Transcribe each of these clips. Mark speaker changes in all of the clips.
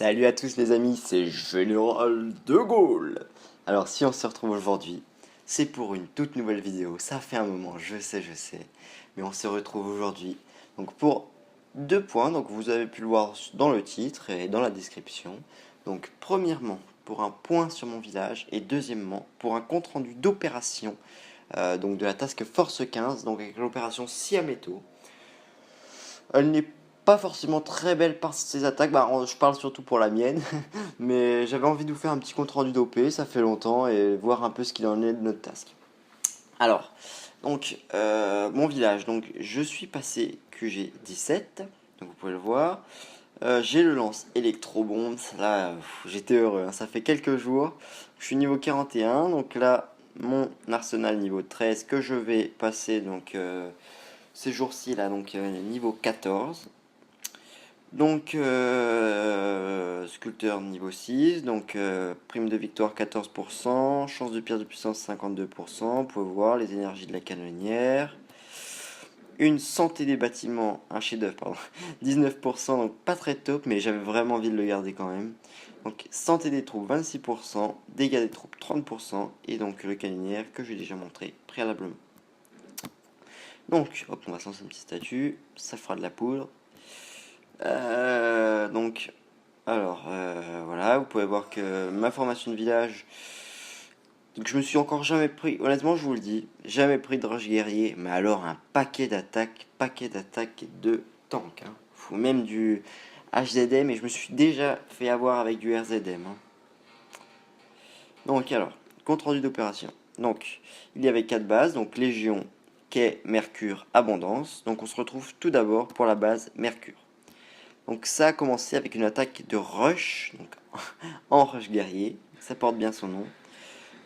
Speaker 1: Salut à tous les amis, c'est Général de Gaulle. Alors si on se retrouve aujourd'hui, c'est pour une toute nouvelle vidéo. Ça fait un moment, je sais, mais on se retrouve aujourd'hui. Donc pour deux points, donc vous avez pu le voir dans le titre et dans la description. Donc premièrement, pour un point sur mon village et deuxièmement, pour un compte rendu d'opération, donc de la Task Force 15, donc avec l'opération Siameto. Elle n'est pas forcément très belle par ses attaques, je parle surtout pour la mienne, mais j'avais envie de vous faire un petit compte rendu d'OP, ça fait longtemps, et voir un peu ce qu'il en est de notre task. Alors, donc, mon village, donc je suis passé QG17, donc vous pouvez le voir. J'ai le lance électrobombe, là j'étais heureux, hein, ça fait quelques jours. Je suis niveau 41, donc là mon arsenal niveau 13 que je vais passer donc ces jours-ci là, donc niveau 14. Donc, sculpteur niveau 6, donc prime de victoire 14%, chance de pierre de puissance 52%, vous pouvez voir les énergies de la canonnière. Une santé des bâtiments, un chef-d'œuvre, pardon, 19%, donc pas très top, mais j'avais vraiment envie de le garder quand même. Donc, santé des troupes 26%, dégâts des troupes 30%, et donc le canonnière que j'ai déjà montré préalablement. Donc, hop, on va se lancer une petite statue, ça fera de la poudre. Donc, alors, voilà, vous pouvez voir que ma formation de village, donc je me suis encore jamais pris, honnêtement je vous le dis, jamais pris de rush guerrier, mais alors un paquet d'attaques de tanks, hein. Faut même du HZM, et je me suis déjà fait avoir avec du RZM, hein. Donc alors, compte rendu d'opération. Donc, il y avait 4 bases, donc Légion, Quai, Mercure, Abondance. Donc on se retrouve tout d'abord pour la base Mercure. Donc ça a commencé avec une attaque de rush, donc en rush guerrier, ça porte bien son nom.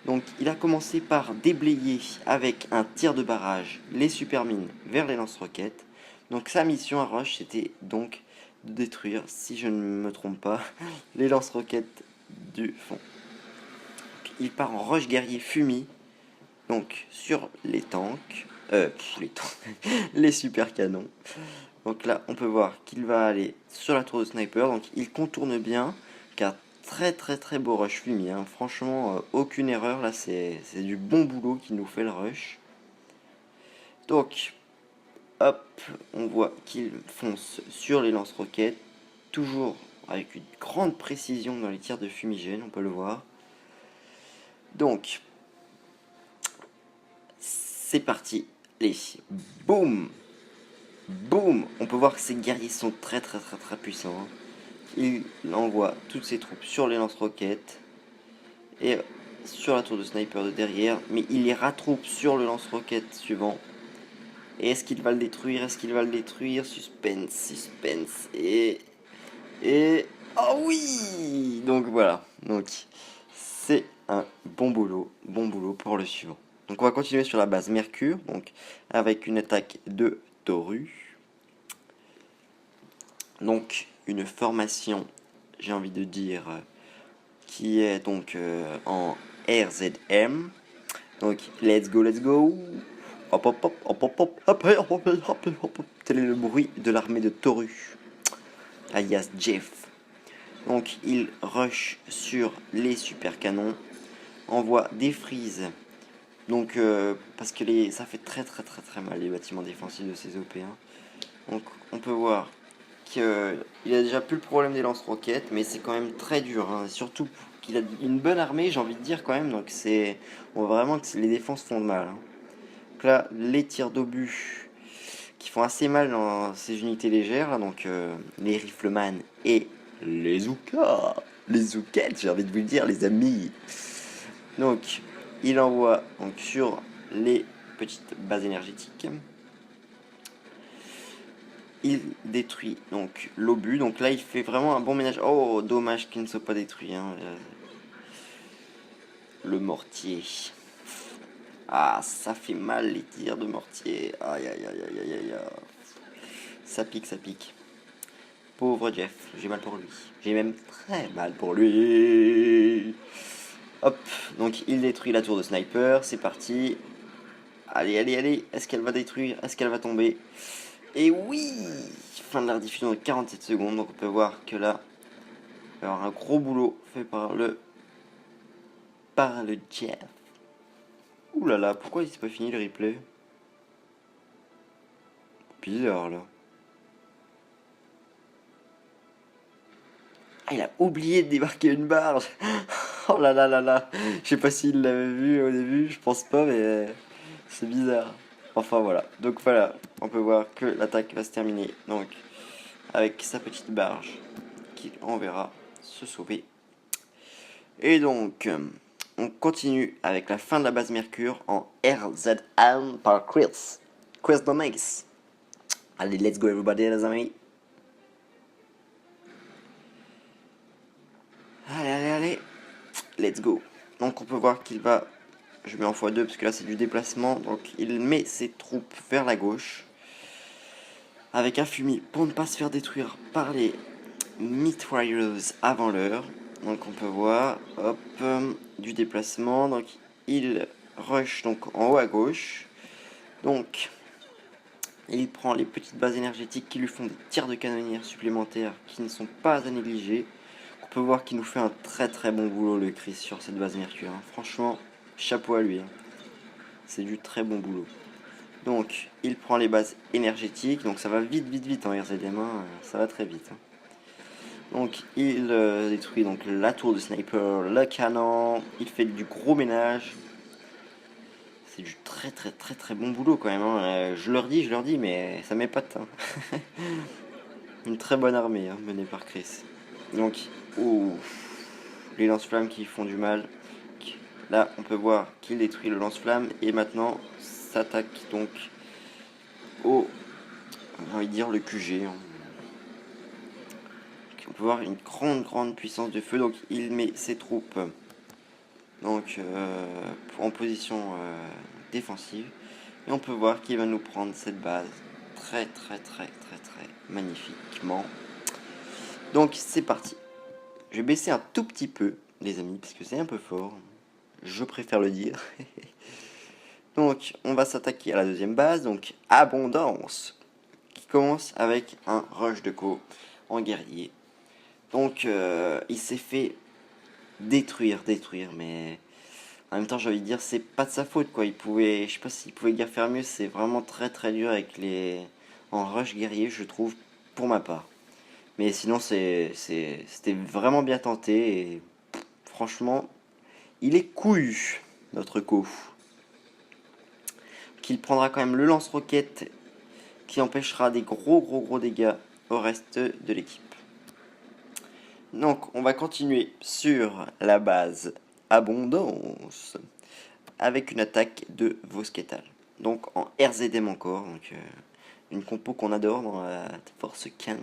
Speaker 1: Donc il a commencé par déblayer avec un tir de barrage les supermines vers les lance-roquettes. Donc sa mission à rush c'était donc de détruire, si je ne me trompe pas, les lance-roquettes du fond. Donc, il part en rush guerrier fumi, donc sur les tanks, les super canons. Donc là, on peut voir qu'il va aller sur la tour de sniper. Donc il contourne bien, car très beau rush fumi, hein. Franchement, aucune erreur. Là, c'est du bon boulot qui nous fait le rush. Donc, hop, on voit qu'il fonce sur les lance-roquettes. Toujours avec une grande précision dans les tirs de fumigène, on peut le voir. Donc, c'est parti. Les boum, boum. On peut voir que ces guerriers sont très puissants, hein. Il envoie toutes ses troupes sur les lance-roquettes et sur la tour de sniper de derrière, mais il les rattrape sur le lance-roquette suivant. Et est-ce qu'il va le détruire? Est-ce qu'il va le détruire? Suspense. Oh oui! Donc voilà. Donc c'est un bon boulot pour le suivant. Donc on va continuer sur la base Mercure, donc avec une attaque de Taurus. Donc une formation, j'ai envie de dire, qui est donc en RZM. Donc let's go. Hop. Tel est le bruit de l'armée de Toru, alias Jeff. Donc il rush sur les super canons, envoie des frises. Donc parce que ça fait très mal les bâtiments défensifs de ces OP, hein. Donc on peut voir qu'il a déjà plus le problème des lance-roquettes, mais c'est quand même très dur, hein. Surtout qu'il a une bonne armée, j'ai envie de dire quand même. Donc on voit vraiment que les défenses font de mal, hein. Donc là, les tirs d'obus qui font assez mal dans ces unités légères, là, donc les rifleman et les zoukas, les zoukettes, j'ai envie de vous le dire, les amis. Donc il envoie donc sur les petites bases énergétiques. Il détruit donc l'obus. Donc là, il fait vraiment un bon ménage. Oh, dommage qu'il ne soit pas détruit, hein. Le mortier. Ah, ça fait mal les tirs de mortier. Aïe. Ça pique. Pauvre Jeff, j'ai mal pour lui. J'ai même très mal pour lui. Hop, donc il détruit la tour de sniper. C'est parti. Allez. Est-ce qu'elle va détruire? Est-ce qu'elle va tomber? Et oui! Fin de la diffusion de 47 secondes. Donc on peut voir que là, va y avoir un gros boulot fait par le Jeff. Ouh là là, pourquoi il s'est pas fini le replay? Bizarre là. Ah, il a oublié de débarquer une barge. Oh là là là là. Je sais pas s'il l'avait vu au début, je pense pas, mais c'est bizarre. Enfin voilà. Donc voilà, on peut voir que l'attaque va se terminer. Donc avec sa petite barge qui on verra se sauver. Et donc on continue avec la fin de la base Mercure en RZN par Chris. Chris Domace. Allez, let's go everybody les amis. Allez, allez, allez. Let's go. Donc on peut voir qu'il va, je mets en x2 parce que là c'est du déplacement, donc il met ses troupes vers la gauche avec un fumier pour ne pas se faire détruire par les mitrailleuses avant l'heure. Donc on peut voir, hop, du déplacement, donc il rush donc en haut à gauche. Donc il prend les petites bases énergétiques qui lui font des tirs de canonnières supplémentaires qui ne sont pas à négliger. On peut voir qu'il nous fait un très très bon boulot le Chris sur cette base Mercure. Franchement, chapeau à lui. C'est du très bon boulot. Donc, il prend les bases énergétiques. Donc, ça va vite, vite, vite en RZM1. Ça va très vite. Donc, il détruit donc la tour de sniper, le canon. Il fait du gros ménage. C'est du très, très, très, très bon boulot quand même. Je leur dis, mais ça m'épate. Une très bonne armée menée par Chris. Donc, les lance-flammes qui font du mal. Là, on peut voir qu'il détruit le lance-flamme et maintenant s'attaque donc au, j'ai envie de dire, le QG. On peut voir une grande puissance de feu. Donc, il met ses troupes donc en position défensive et on peut voir qu'il va nous prendre cette base très magnifiquement. Donc, c'est parti. Je vais baisser un tout petit peu, les amis, parce que c'est un peu fort. Je préfère le dire. Donc, on va s'attaquer à la deuxième base, donc Abondance, qui commence avec un rush de co en guerrier. Donc, il s'est fait détruire, mais en même temps, j'ai envie de dire, c'est pas de sa faute, quoi. Je sais pas s'il pouvait guère faire mieux, c'est vraiment très dur avec les en rush guerrier, je trouve, pour ma part. Mais sinon, c'était vraiment bien tenté et franchement, il est couillu, notre co. Qu'il prendra quand même le lance-roquette qui empêchera des gros dégâts au reste de l'équipe. Donc on va continuer sur la base Abondance avec une attaque de Vosketal. Donc en RZM encore, donc une compo qu'on adore dans la Force 15.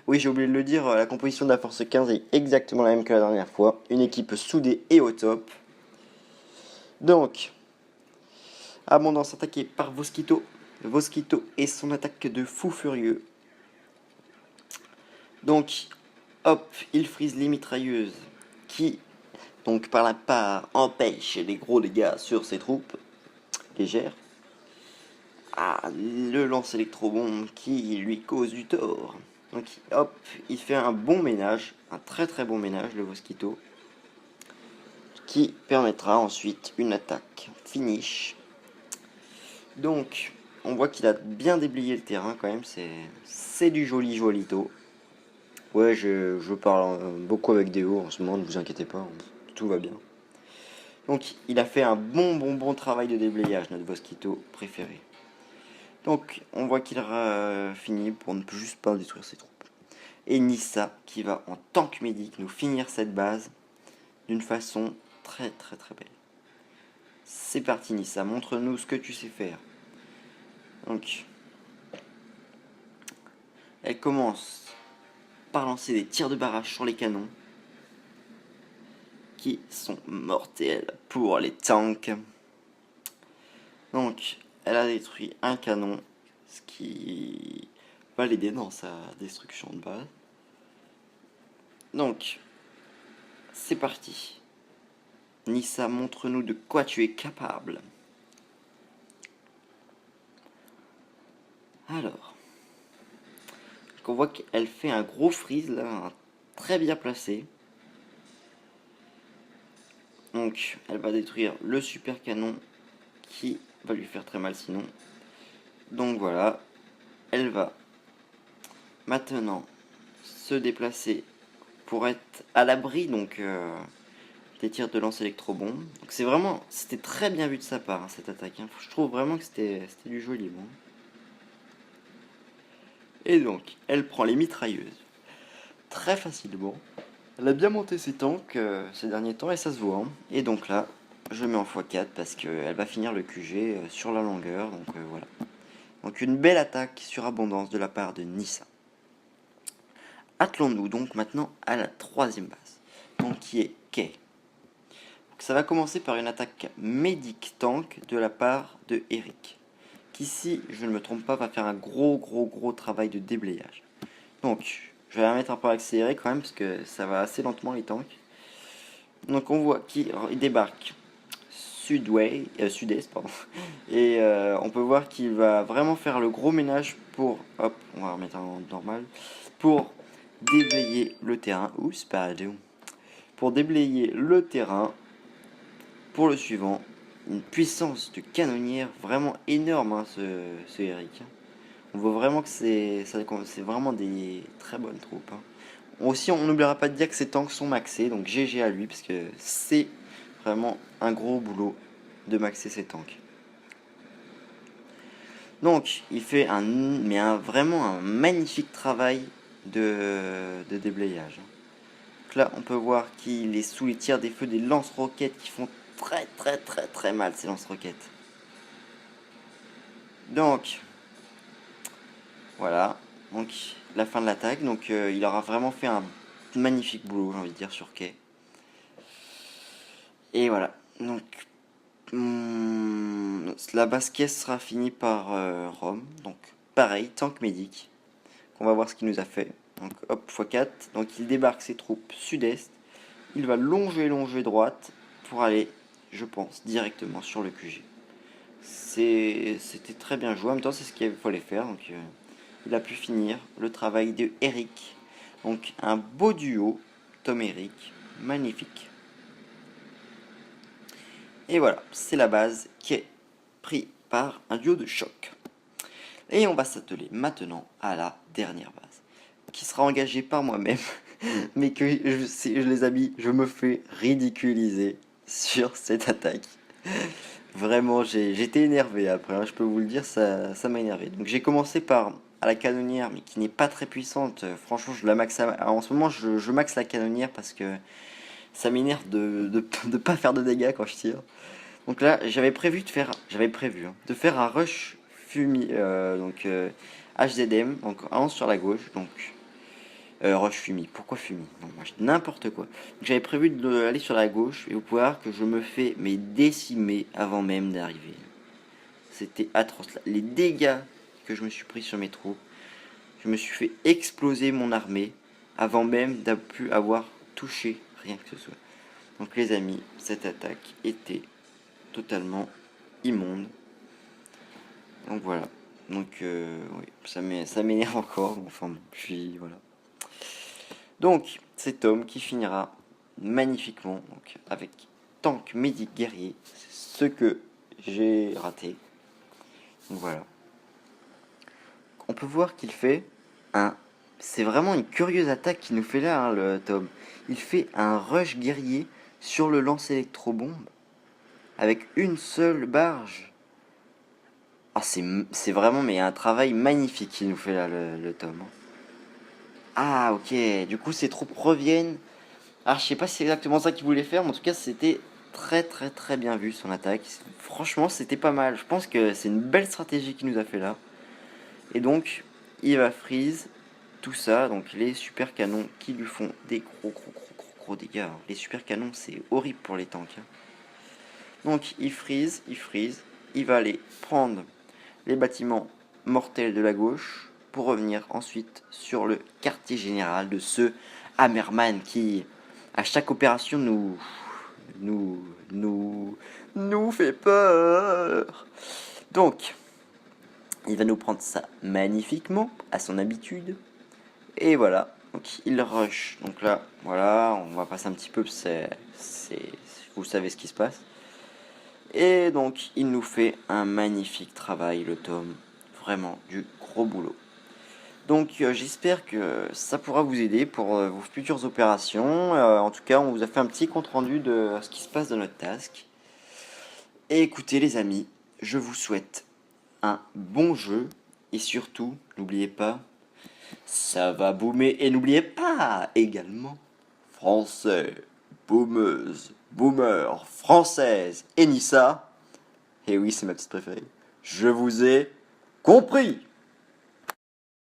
Speaker 1: Oui, j'ai oublié de le dire, la composition de la Force 15 est exactement la même que la dernière fois. Une équipe soudée et au top. Donc, Abondance attaquée par Vosquito. Vosquito et son attaque de fou furieux. Donc, hop, il frise les mitrailleuses qui, donc par la part, empêchent les gros dégâts sur ses troupes légères. Ah, le lance électrobombe qui lui cause du tort. Donc, hop, il fait un bon ménage, un très bon ménage, le Vosquito, qui permettra ensuite une attaque finish. Donc, on voit qu'il a bien déblayé le terrain quand même, c'est du jolito. Ouais, je parle beaucoup avec Déo en ce moment, ne vous inquiétez pas, tout va bien. Donc, il a fait un bon travail de déblayage, notre Vosquito préféré. Donc, on voit qu'il finit pour ne juste pas détruire ses troupes. Et Nissa, qui va en tant que médic nous finir cette base d'une façon très belle. C'est parti Nissa, montre-nous ce que tu sais faire. Donc, elle commence par lancer des tirs de barrage sur les canons qui sont mortels pour les tanks. Donc, elle a détruit un canon, ce qui va l'aider dans sa destruction de base. Donc, c'est parti. Nissa, montre-nous de quoi tu es capable. Alors, on voit qu'elle fait un gros freeze là, un très bien placée. Donc elle va détruire le super canon qui va lui faire très mal sinon. Donc voilà, elle va maintenant se déplacer pour être à l'abri donc des tirs de lance électrobombe. Donc c'était très bien vu de sa part, hein, cette attaque. Hein. Je trouve vraiment que c'était du joli. Bon. Et donc, elle prend les mitrailleuses très facilement. Elle a bien monté ses tanks ces derniers temps et ça se voit. Hein. Et donc là, je mets en x4 parce qu'elle va finir le QG sur la longueur. Donc voilà. Donc une belle attaque sur abondance de la part de Nissa. Attelons-nous donc maintenant à la troisième base, donc qui est Kay. Ça va commencer par une attaque médic tank de la part de Eric, qui si je ne me trompe pas va faire un gros travail de déblayage. Donc je vais la mettre un peu accéléré quand même parce que ça va assez lentement les tanks. Donc on voit qu'il débarque sud-est pardon. Et on peut voir qu'il va vraiment faire le gros ménage pour, hop, on va remettre en normal, pour déblayer le terrain. Oups, pardon. Pour déblayer le terrain pour le suivant. Une puissance de canonnière vraiment énorme, hein, ce Eric. On voit vraiment que c'est vraiment des très bonnes troupes. Hein. Aussi, on n'oubliera pas de dire que ces tanks sont maxés, donc GG à lui, parce que c'est vraiment un gros boulot de maxer ces tanks. Donc, il fait vraiment un magnifique travail de déblayage. Donc là, on peut voir qu'il est sous les tirs des feux des lance-roquettes qui font très mal, ces lance-roquettes. Donc, voilà. Donc, la fin de l'attaque. Donc, il aura vraiment fait un magnifique boulot, j'ai envie de dire, sur Kay. Et voilà. Donc, la base caisse sera finie par Rome. Donc, pareil, tank médic. On va voir ce qu'il nous a fait. Donc, hop, x4. Donc, il débarque ses troupes sud-est. Il va longer droite pour aller, je pense, directement sur le QG. C'était très bien joué. En même temps, c'est ce qu'il fallait faire. Donc, il a pu finir le travail de Eric. Donc, un beau duo, Tom et Eric. Magnifique. Et voilà, c'est la base qui est prise par un duo de choc. Et on va s'atteler maintenant à la dernière base, qui sera engagée par moi-même, mais que les amis, je me fais ridiculiser sur cette attaque. Vraiment, j'étais énervé après, hein, je peux vous le dire, ça m'a énervé. Donc j'ai commencé par à la canonnière, mais qui n'est pas très puissante. Franchement, je la max en ce moment, je max la canonnière parce que ça m'énerve de pas faire de dégâts quand je tire. Donc là, j'avais prévu de faire un rush HZM, donc avance sur la gauche, donc rush fumi. Pourquoi fumi? Non, moi n'importe quoi. J'avais prévu d'aller sur la gauche et vous pouvez voir que je me fais décimer avant même d'arriver. C'était atroce. Les dégâts que je me suis pris sur mes troupes, je me suis fait exploser mon armée avant même d'avoir pu avoir touché rien que ce soit. Donc les amis, cette attaque était totalement immonde. Donc voilà. Donc oui, ça m'énerve encore. Enfin bon, voilà. Donc c'est Tom qui finira magnifiquement donc, avec tank médic guerrier. C'est ce que j'ai raté. Donc voilà. On peut voir qu'il fait un... C'est vraiment une curieuse attaque qu'il nous fait là, hein, le Tom. Il fait un rush guerrier sur le lance électrobombe avec une seule barge. Ah, c'est vraiment mais un travail magnifique qu'il nous fait là, le Tom. Ah, ok. Du coup, ses troupes reviennent. Alors, je sais pas si c'est exactement ça qu'il voulait faire, mais en tout cas, c'était très bien vu son attaque. Franchement, c'était pas mal. Je pense que c'est une belle stratégie qu'il nous a fait là. Et donc, il va freeze tout ça. Donc, les super canons qui lui font des gros dégâts. Les super canons, c'est horrible pour les tanks. Hein. Donc, il freeze. Il va aller prendre les bâtiments mortels de la gauche pour revenir ensuite sur le quartier général de ce Hammerman qui, à chaque opération, nous fait peur. Donc, il va nous prendre ça magnifiquement, à son habitude. Et voilà, Donc il rush. Donc là, voilà, on va passer un petit peu, vous savez ce qui se passe. Et donc il nous fait un magnifique travail, le tome. Vraiment du gros boulot. Donc j'espère que ça pourra vous aider pour vos futures opérations. En tout cas, on vous a fait un petit compte rendu de ce qui se passe dans notre task. Et écoutez les amis, je vous souhaite un bon jeu. Et surtout, n'oubliez pas, ça va boomer. Et n'oubliez pas également, français, boomeuse, boomer, française, et Nissa. Et oui, c'est ma petite préférée. Je vous ai compris.